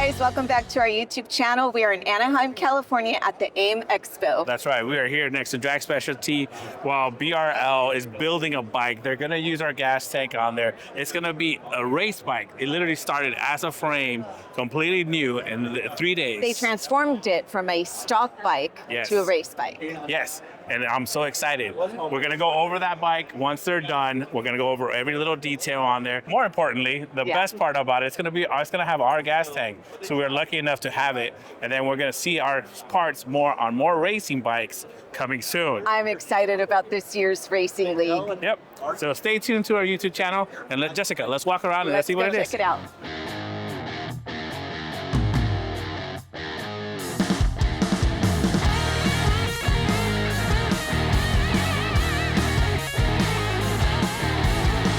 guys, welcome back to our YouTube channel. We are in Anaheim, California at the AIMExpo. That's right, we are here next to Drag Specialty while BRL is building a bike. They're gonna use our gas tank on there. It's gonna be a race bike. It literally started as a frame, completely new in 3 days. They transformed it from a stock bike to a race bike. Yes, and I'm so excited. We're gonna go over that bike once they're done. We're gonna go over every little detail on there. More importantly, the best part about it's gonna have our gas tank. So we're lucky enough to have it, and then we're gonna see our parts on more racing bikes coming soon. I'm excited about this year's racing league. Yep. So stay tuned to our YouTube channel, and Jessica, let's walk around and let's see what it is. Check it out.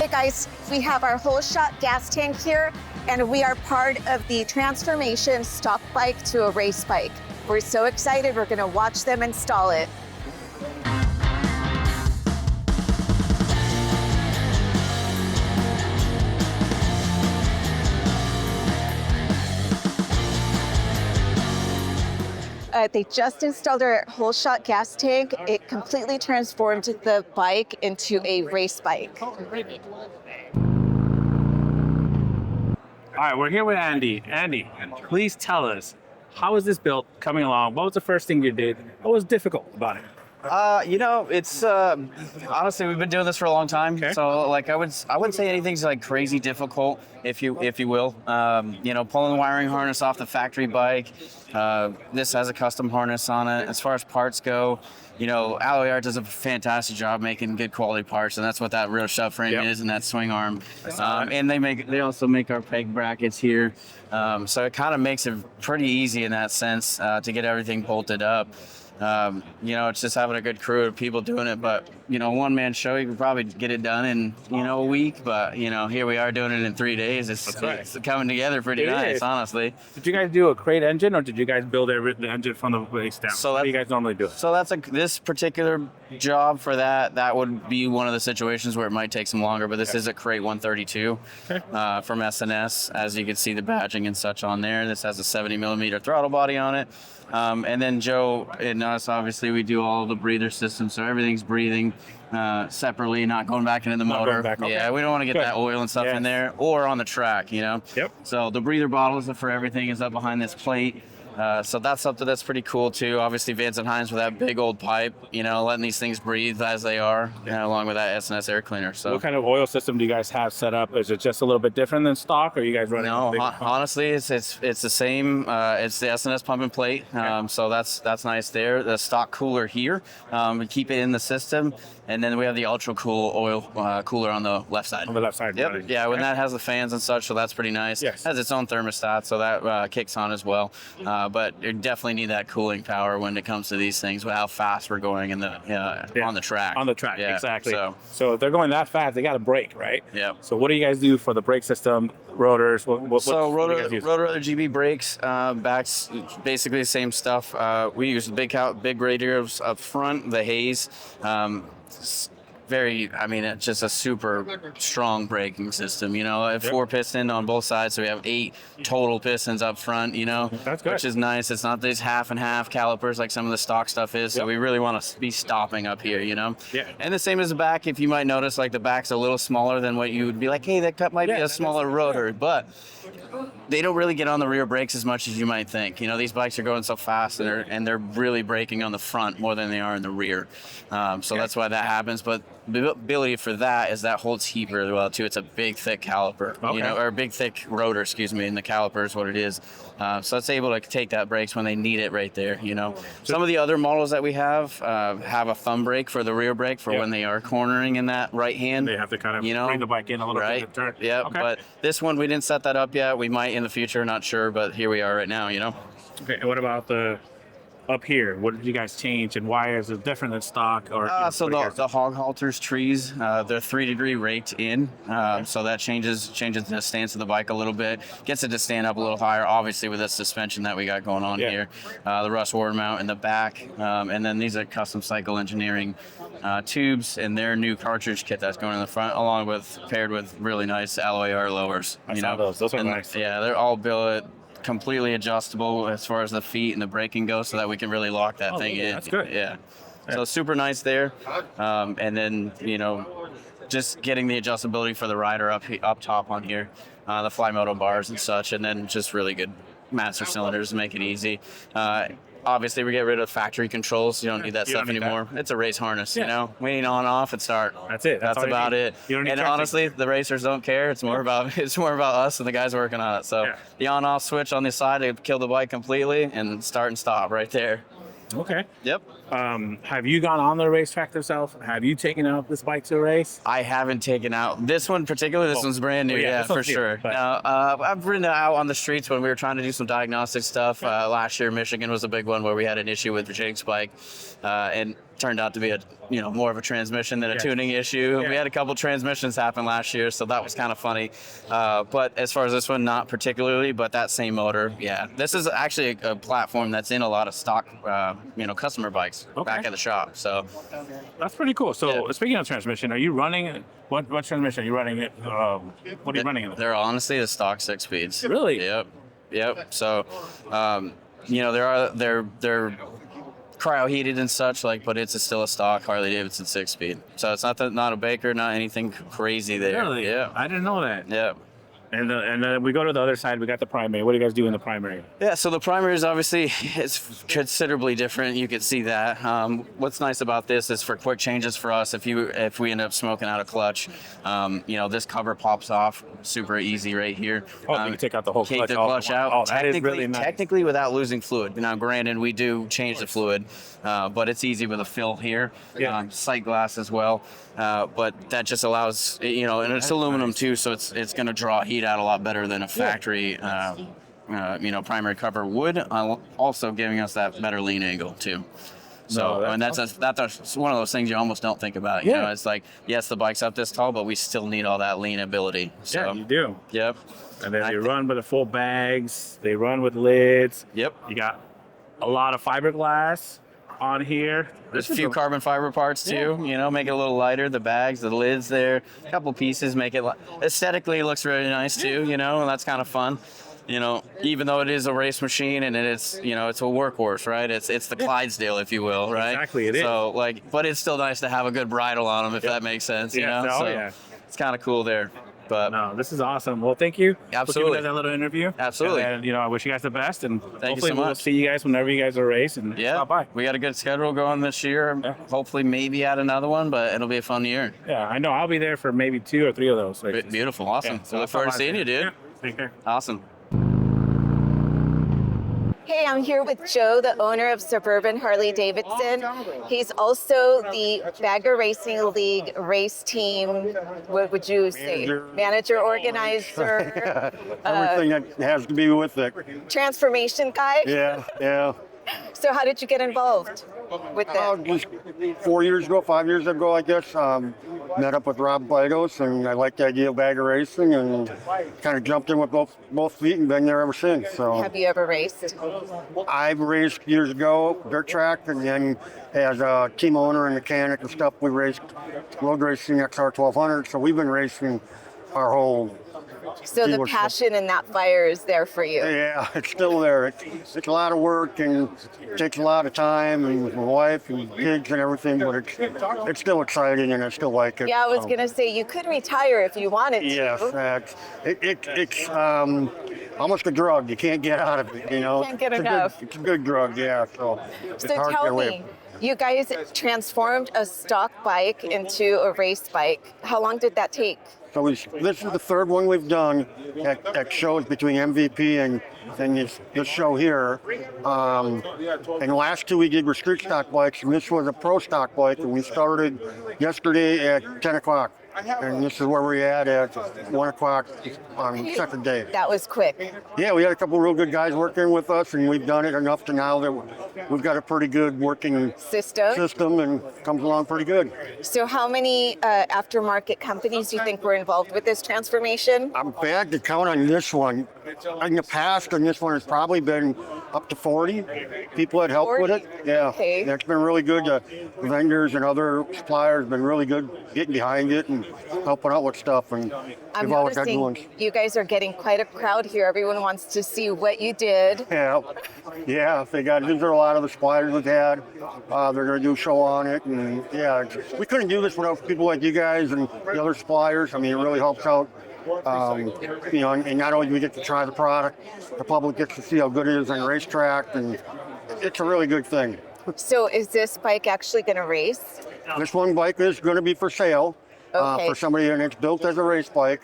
Hey guys, we have our whole shot gas tank here, and we are part of the transformation stock bike to a race bike. We're so excited, we're gonna watch them install it. They just installed our whole shot gas tank. It completely transformed the bike into a race bike. All right, we're here with Andy. Andy, please tell us, how is this built coming along? What was the first thing you did? What was difficult about it? It's honestly, we've been doing this for a long time. Okay. So like I wouldn't say anything's like crazy difficult, if you will. Pulling the wiring harness off the factory bike. This has a custom harness on it. As far as parts go, Alloy Art does a fantastic job making good quality parts, and that's what that rear shove frame is, and that swing arm. And they also make our peg brackets here. So it kind of makes it pretty easy in that sense to get everything bolted up. It's just having a good crew of people doing it, but one-man show, you could probably get it done in a week, but here we are doing it in 3 days. It's coming together pretty nice, honestly. Did you guys do a crate engine, or did you guys build the engine from the base down? So what do you guys normally do? So this particular job for that would be one of the situations where it might take some longer, but this is a crate 132 from SNS. As you can see the badging and such on there. This has a 70mm throttle body on it. And then Joe and us, obviously, we do all the breather systems, so everything's breathing separately, not going back into the motor. Yeah, we don't want to get that oil and stuff in there, or on the track, Yep. So the breather bottles for everything is up behind this plate. So that's something that's pretty cool too. Obviously, Vance and Hines with that big old pipe, letting these things breathe as they are, along with that SNS air cleaner. So, what kind of oil system do you guys have set up? Is it just a little bit different than stock, or are you guys running? No, honestly, it's the same. It's the SNS pump and plate. So that's nice there. The stock cooler here, we keep it in the system, and then we have the ultra cool oil cooler on the left side. On the left side. Yep. Yeah, when that has the fans and such, so that's pretty nice. Yes. It has its own thermostat, so that kicks on as well. But you definitely need that cooling power when it comes to these things, with how fast we're going on the track. On the track, yeah. Exactly. So if they're going that fast, they got to brake, right? Yeah. So what do you guys do for the brake system, rotors? Rotor GB brakes, backs, basically the same stuff. We use the big radiators up front, the Hayes. It's just a super strong braking system, 4 piston on both sides, so we have 8 total pistons up front, That's good. Which is nice. It's not these half and half calipers like some of the stock stuff is, so we really want to be stopping up here, Yeah. And the same as the back, if you might notice, like the back's a little smaller than what you would be like, hey, that cut might be a smaller rotor, but they don't really get on the rear brakes as much as you might think. These bikes are going so fast, and they're really braking on the front more than they are in the rear. That's why that happens, but the ability for that is that holds heat really well too. It's a big thick caliper, or a big thick rotor, and the caliper is what it is. So it's able to take that brakes when they need it right there. Some of the other models that we have a thumb brake for the rear brake for when they are cornering in that right hand. They have to kind of bring the bike in a little bit to turn. Yeah, but this one we didn't set that up yet. We might in the future, not sure, but here we are right now. Okay. And what about the up here? What did you guys change, and why is it different than stock? Or so the hog halters trees, they're 3-degree raked in, so that changes the stance of the bike a little bit, gets it to stand up a little higher, obviously with the suspension that we got going on here. The rust ward mount in the back, and then these are custom cycle engineering tubes and their new cartridge kit that's going in the front, paired with really nice alloy art lowers. I saw those. Those are nice. Yeah, they're all billet completely adjustable as far as the feet and the braking go, so that we can really lock that thing in. That's good. Yeah. So super nice there. And then, you know, just getting the adjustability for the rider up top on here, the fly moto bars and such, and then just really good master cylinders to make it easy. Obviously, we get rid of factory controls. You don't need that stuff anymore. It's a race harness, you know. Waiting on, off, and start. That's it. That's about it. And honestly, the racers don't care. It's more about us and the guys working on it. So the on-off switch on the side to kill the bike completely, and start and stop right there. Okay. Yep. Have you gone on the racetrack yourself? Have you taken out this bike to a race? I haven't taken out this one particularly. This one's brand new. Yeah, for sure. But... I've ridden it out on the streets when we were trying to do some diagnostic stuff. Last year, Michigan was a big one where we had an issue with the Jake's bike, and turned out to be more of a transmission than a tuning issue. We had a couple transmissions happen last year, so that was kind of funny. But as far as this one, not particularly, but that same motor, this is actually a platform that's in a lot of stock, customer bikes back at the shop. So that's pretty cool. So speaking of transmission, are you running what transmission are you running? What are you running in? They're honestly the stock 6 speeds. Really? Yep. So, they're cryo heated and such, but it's still a stock Harley Davidson 6-speed. So it's not a Baker, not anything crazy there. Really? Yeah. I didn't know that. Yeah. And then we go to the other side. We got the primary. What do you guys do in the primary? Yeah, so the primary is obviously it's considerably different. You can see that. What's nice about this is for quick changes for us. If we end up smoking out a clutch, this cover pops off super easy right here. You can take out the whole clutch. Take the clutch out. Oh, that is really nice. Technically, without losing fluid. Now, granted, we do change the fluid, but it's easy with a fill here. Sight glass as well. But that just allows, and it's aluminum too, so it's going to draw heat out a lot better than a factory, primary cover would. Also giving us that better lean angle too. So, that's one of those things you almost don't think about. You know, it's like, yes, the bike's up this tall, but we still need all that lean ability. So, yeah, you do. Yep. And then they run with the full bags. They run with lids. Yep. You got a lot of fiberglass on here. There's a few carbon fiber parts too, make it a little lighter. The bags, the lids there, a couple pieces make it aesthetically it looks really nice too, and that's kind of fun. Even though it is a race machine and it's a workhorse, right? It's the Clydesdale, if you will, right? Exactly, it is. So but it's still nice to have a good bridle on them, if that makes sense, It's kind of cool there. But no, this is awesome. Well, thank you. Absolutely. For giving us that little interview. Absolutely. And I wish you guys the best. And thank you so much. We'll see you guys whenever you guys are race and stop by. We got a good schedule going this year. Yeah. Hopefully, maybe add another one, but it'll be a fun year. Yeah, I know. I'll be there for maybe 2 or 3 of those. Beautiful. Awesome. So look forward to seeing you, dude. Yeah. Take care. Awesome. Hey, I'm here with Joe, the owner of Suburban Harley Davidson. He's also the Bagger Racing League race team, what would you say? Manager, organizer. Everything that has to be with it. Transformation guy? Yeah. So how did you get involved with that? Just 5 years ago, I guess, met up with Rob Bidos, and I liked the idea of bagger racing, and kind of jumped in with both feet and been there ever since. So have you ever raced? I've raced years ago, dirt track, and then as a team owner and mechanic and stuff, we raced road racing XR 1200. So we've been racing our whole. So the passion and that fire is there for you. Yeah, it's still there. It's a lot of work and it takes a lot of time, and with my wife and kids and everything, but it's still exciting and I still like it. Yeah, I was going to say, you could retire if you wanted to. Yes, it's almost a drug. You can't get out of it, Can't get enough. It's a good drug, yeah. So tell me, you guys transformed a stock bike into a race bike. How long did that take? So this is the third one we've done at shows between MVP and this show here. And the last 2 we did were street stock bikes, and this was a pro stock bike, and we started yesterday at 10 o'clock. And this is where we're at 1 o'clock on the second day. That was quick. Yeah, we had a couple of real good guys working with us, and we've done it enough to now that we've got a pretty good working system and comes along pretty good. So how many aftermarket companies do you think were involved with this transformation? I'm bad to count on this one. In the past, on this one, it's probably been up to 40 people that helped with it. Yeah, okay. It's been really good. The vendors and other suppliers have been really good getting behind it and helping out with stuff. And I'm we've always got noticing doing. you guys are getting quite a crowd here. Everyone wants to see what you did. Yeah. These are a lot of the spiders we've had. They're going to do a show on it, and yeah, we couldn't do this without people like you guys and the other suppliers. I mean, it really helps out. You know, and not only do we get to try the product, the public gets to see how good it is on the racetrack, and it's a really good thing. So is this bike actually going to race? This one bike is going to be for sale Okay. for somebody, and it's built as a race bike.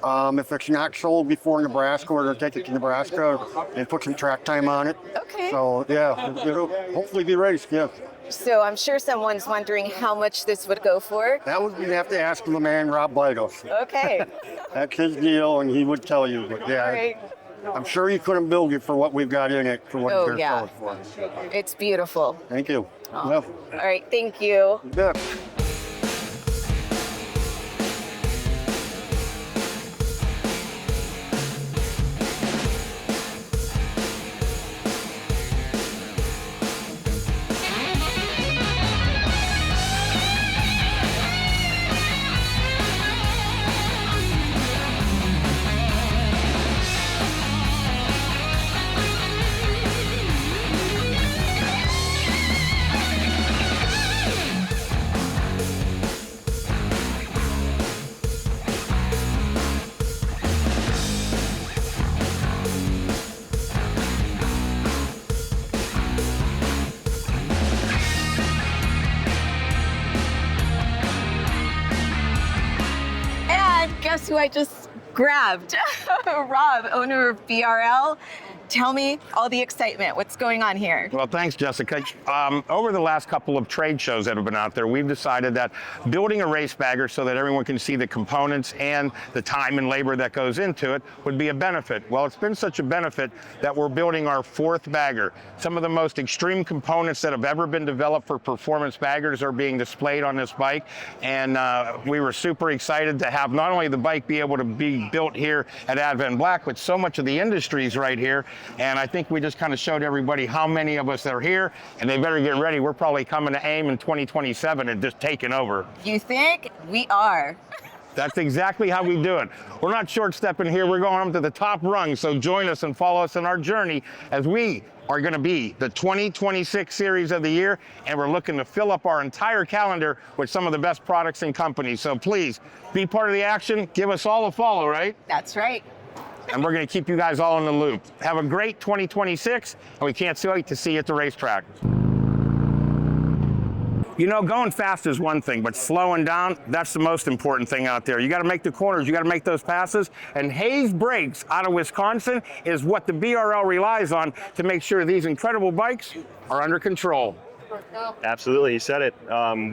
If it's not sold before Nebraska, we're going to take it to Nebraska and put some track time on it. Okay. So yeah, it'll hopefully be raced. Yeah. So I'm sure someone's wondering how much this would go for. That would you'd have to ask the man Rob Bidos. Okay. That's his deal, and he would tell you. But yeah, All right. I'm sure you couldn't build it for what we've got in it for what Oh, they're yeah. selling for. It's beautiful. Thank you. Well, All right. Thank you. yeah. And guess who I just grabbed? Rob, owner of BRL. Tell me all the excitement. What's going on here? Well, thanks, Jessica. Over the last couple of trade shows that have been out there, we've decided that building a race bagger so that everyone can see the components and the time and labor that goes into it would be a benefit. Well, it's been such a benefit that we're building our fourth bagger. Some of the most extreme components that have ever been developed for performance baggers are being displayed on this bike. And we were super excited to have not only the bike be able to be built here at Advanblack, but so much of the industry's right here. And I think we just kind of showed everybody how many of us are here, and they better get ready. We're probably coming to AIM in 2027 and just taking over. You think? We are. That's exactly how we do it. We're not short stepping here. We're going up to the top rung. So join us and follow us in our journey as we are going to be the 2026 series of the year. And we're looking to fill up our entire calendar with some of the best products and companies. So please be part of the action. Give us all a follow, right? That's right. And we're going to keep you guys all in the loop. Have a great 2026, and we can't wait to see you at the racetrack. You know, going fast is one thing, but slowing down, that's the most important thing out there. You got to make the corners, you got to make those passes, and Hayes Brakes out of Wisconsin is what the BRL relies on to make sure these incredible bikes are under control. Absolutely, you said it.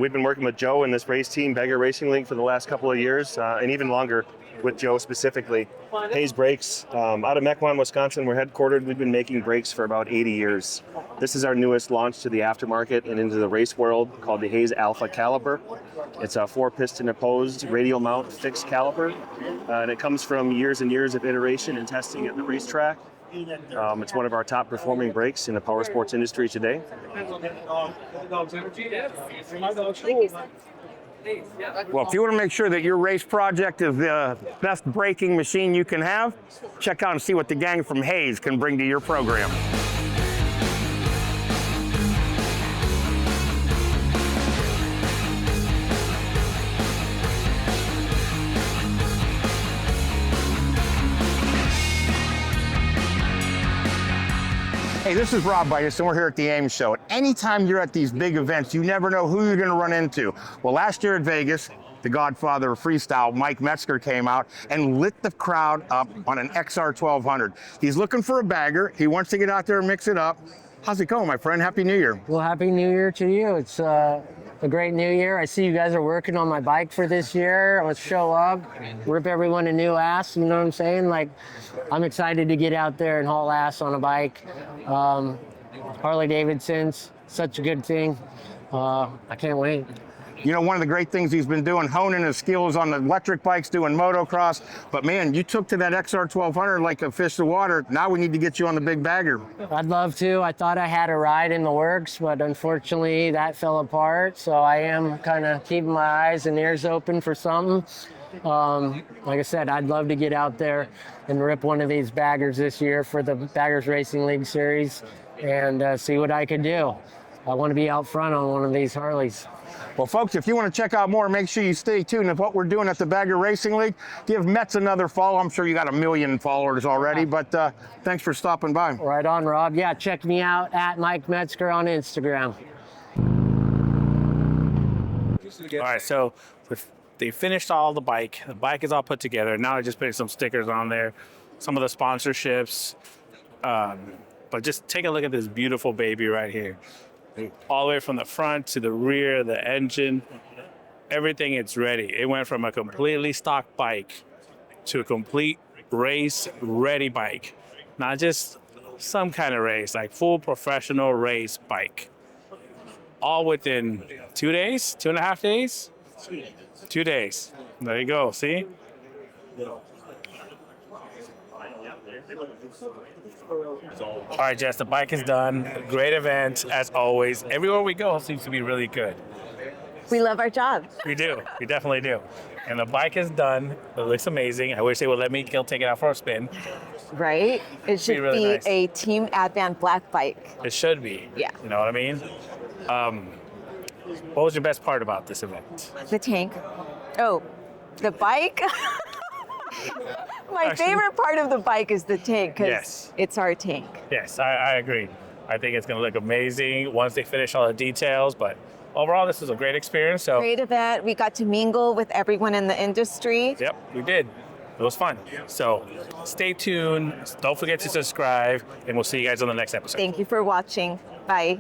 We've been working with Joe and this race team, Beggar Racing League, for the last couple of years, and even longer with Joe specifically. Hayes Brakes, out of Mequon, Wisconsin, we're headquartered. We've been making brakes for about 80 years. This is our newest launch to the aftermarket and into the race world, called the Hayes Alpha Caliper. It's a 4-piston opposed radial mount fixed caliper, and it comes from years and years of iteration and testing at the racetrack. It's one of our top performing brakes in the power sports industry today. Well, if you want to make sure that your race project is the best braking machine you can have, check out and see what the gang from Hayes can bring to your program. Hey, this is Rob Bitus, and we're here at the AIM show. Anytime you're at these big events, you never know who you're going to run into. Well, last year at Vegas, the godfather of freestyle, Mike Metzger, came out and lit the crowd up on an XR 1200. He's looking for a bagger. He wants to get out there and mix it up. How's it going, my friend? Happy New Year. Well, Happy New Year to you. It's a great new year. I see you guys are working on my bike for this year. Let's show up, rip everyone a new ass, you know what I'm saying? Like, I'm excited to get out there and haul ass on a bike. Harley Davidson's such a good thing. I can't wait. You know, one of the great things he's been doing, honing his skills on the electric bikes, doing motocross. But man, you took to that XR1200 like a fish to water. Now we need to get you on the big bagger. I'd love to. I thought I had a ride in the works, but unfortunately that fell apart. So I am kind of keeping my eyes and ears open for something. Like I said, I'd love to get out there and rip one of these baggers this year for the Baggers Racing League Series and see what I can do. I want to be out front on one of these Harleys. Well, folks, if you want to check out more, make sure you stay tuned to what we're doing at the Bagger Racing League. Give Metz another follow. I'm sure you got 1 million followers already, but thanks for stopping by. Right on, Rob. Yeah, check me out at Mike Metzger on Instagram. All right, so they finished all the bike. The bike is all put together. Now they're just putting some stickers on there, some of the sponsorships. But just take a look at this beautiful baby right here. All the way from the front to the rear, the engine, everything is ready. It went from a completely stock bike to a complete race-ready bike. Not just some kind of race, like full professional race bike. All within 2 days, 2.5 days? 2 days. There you go, see? All right, Jess, the bike is done. Great event, as always. Everywhere we go seems to be really good. We love our job. We do. We definitely do. And the bike is done. It looks amazing. I wish they would let me take it out for a spin. Right? It should really be nice. a Team Advanblack bike. It should be. Yeah. You know what I mean? What was your best part about this event? The tank. Oh, the bike? My Actually- favorite part of the bike is the tank because Yes. it's our tank. Yes, I agree. I think it's going to look amazing once they finish all the details. But overall, this was a great experience. So, Great event. We got to mingle with everyone in the industry. yep, we did. It was fun. So stay tuned. Don't forget to subscribe, and we'll see you guys on the next episode. Thank you for watching. Bye.